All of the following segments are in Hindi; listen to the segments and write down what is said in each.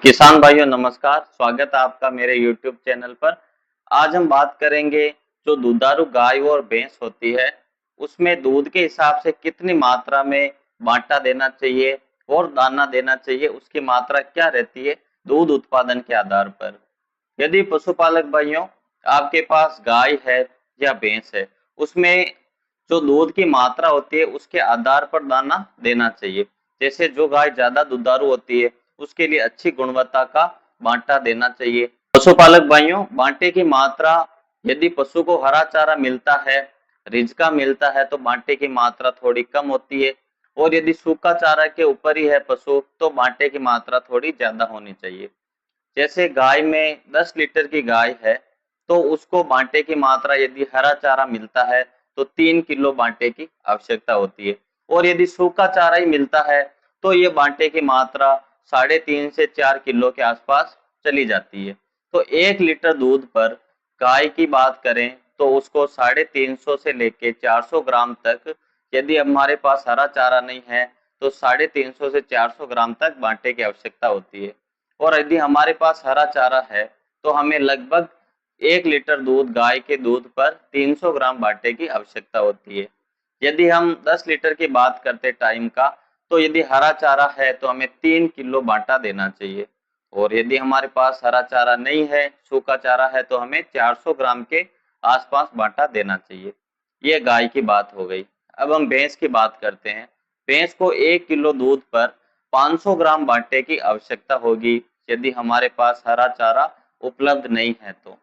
किसान भाइयों नमस्कार। स्वागत है आपका मेरे YouTube चैनल पर। आज हम बात करेंगे जो दुधारू गाय और भैंस होती है उसमें दूध के हिसाब से कितनी मात्रा में बांटा देना चाहिए और दाना देना चाहिए, उसकी मात्रा क्या रहती है दूध उत्पादन के आधार पर। यदि पशुपालक भाइयों आपके पास गाय है या भैंस है, उसमें जो दूध की मात्रा होती है उसके आधार पर दाना देना चाहिए। जैसे जो गाय ज्यादा दुधारू होती है उसके लिए अच्छी गुणवत्ता का बांटा देना चाहिए। पशुपालक भाइयों, बांटे की मात्रा, यदि पशु को हरा चारा मिलता है, रिजका मिलता है तो बांटे की मात्रा थोड़ी कम होती है, और यदि सूखा चारा के ऊपर ही है पशु तो बांटे की मात्रा थोड़ी ज्यादा होनी चाहिए। जैसे गाय में 10 लीटर की गाय है तो उसको बांटे की मात्रा, यदि हरा चारा मिलता है तो 3 किलो बांटे की आवश्यकता होती है, और यदि सूखा चारा ही मिलता है तो ये बांटे की मात्रा 3.5 से 4 किलो के आसपास चली जाती है। तो 1 लीटर दूध पर गाय की बात करें तो उसको 350 से लेके 400 ग्राम तक, यदि हमारे पास हरा चारा नहीं है तो 350 से 400 ग्राम तक बांटे की आवश्यकता होती है। और यदि हमारे पास हरा चारा है तो हमें लगभग 1 लीटर दूध, गाय के दूध पर 300 ग्राम बांटे की आवश्यकता होती है। यदि हम 10 लीटर की बात करते टाइम का, तो यदि हरा चारा है तो हमें 3 किलो बांटा देना चाहिए, और यदि हमारे पास हरा चारा नहीं है, सूखा चारा है, तो हमें 400 ग्राम के आसपास बांटा देना चाहिए। ये गाय की बात हो गई। अब हम भैंस की बात करते हैं। भैंस को 1 किलो दूध पर 500 ग्राम बांटे की आवश्यकता होगी, यदि हमारे पास हरा चारा उपलब्ध नहीं है तो।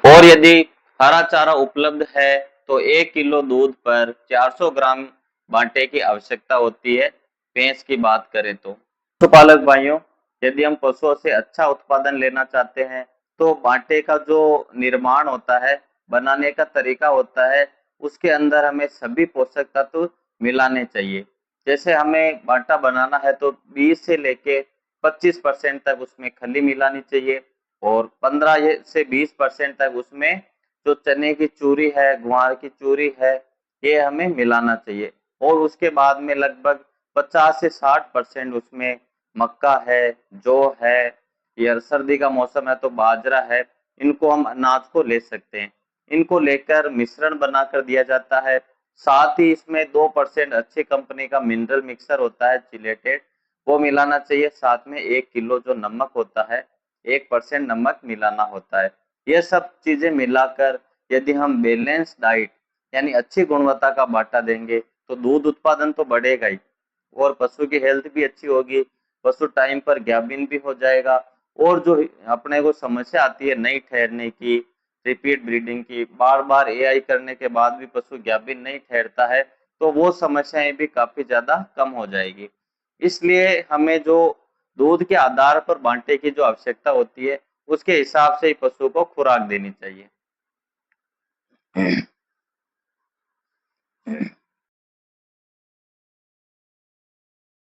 और यदि हरा चारा उपलब्ध है तो 1 किलो दूध पर 400 ग्राम बांटे की आवश्यकता होती है, भैंस की बात करें तो। पशुपालक भाइयों, यदि हम पशुओं से अच्छा उत्पादन लेना चाहते हैं तो बांटे का जो निर्माण होता है, बनाने का तरीका होता है, उसके अंदर हमें सभी पोषक तत्व मिलाने चाहिए। जैसे हमें बांटा बनाना है तो 20 से लेके 25% तक उसमें खली मिलानी चाहिए, और 15 से 20% तक उसमें जो चने की चूरी है, ग्वार की चूरी है, ये हमें मिलाना चाहिए। और उसके बाद में लगभग 50 से 60% उसमें मक्का है, जौ है, या सर्दी का मौसम है तो बाजरा है, इनको हम अनाज को ले सकते हैं। इनको लेकर मिश्रण बनाकर दिया जाता है। साथ ही इसमें 2% अच्छी कंपनी का मिनरल मिक्सर होता है, चिलेटेड, वो मिलाना चाहिए। साथ में 1 किलो जो नमक होता है, 1% नमक मिलाना होता है। ये सब चीजें मिलाकर यदि हम बैलेंस डाइट यानी अच्छी गुणवत्ता का बाटा देंगे तो दूध उत्पादन तो बढ़ेगा ही, और पशु की हेल्थ भी अच्छी होगी, पशु टाइम पर गाभिन भी हो जाएगा। और जो अपने को समस्या आती है नहीं ठहरने की, रिपीट ब्रीडिंग की, बार बार एआई करने के बाद भी पशु गाभिन नहीं ठहरता है, तो वो समस्याएं भी काफी ज्यादा कम हो जाएगी। इसलिए हमें जो दूध के आधार पर बांटे की जो आवश्यकता होती है उसके हिसाब से ही पशु को खुराक देनी चाहिए।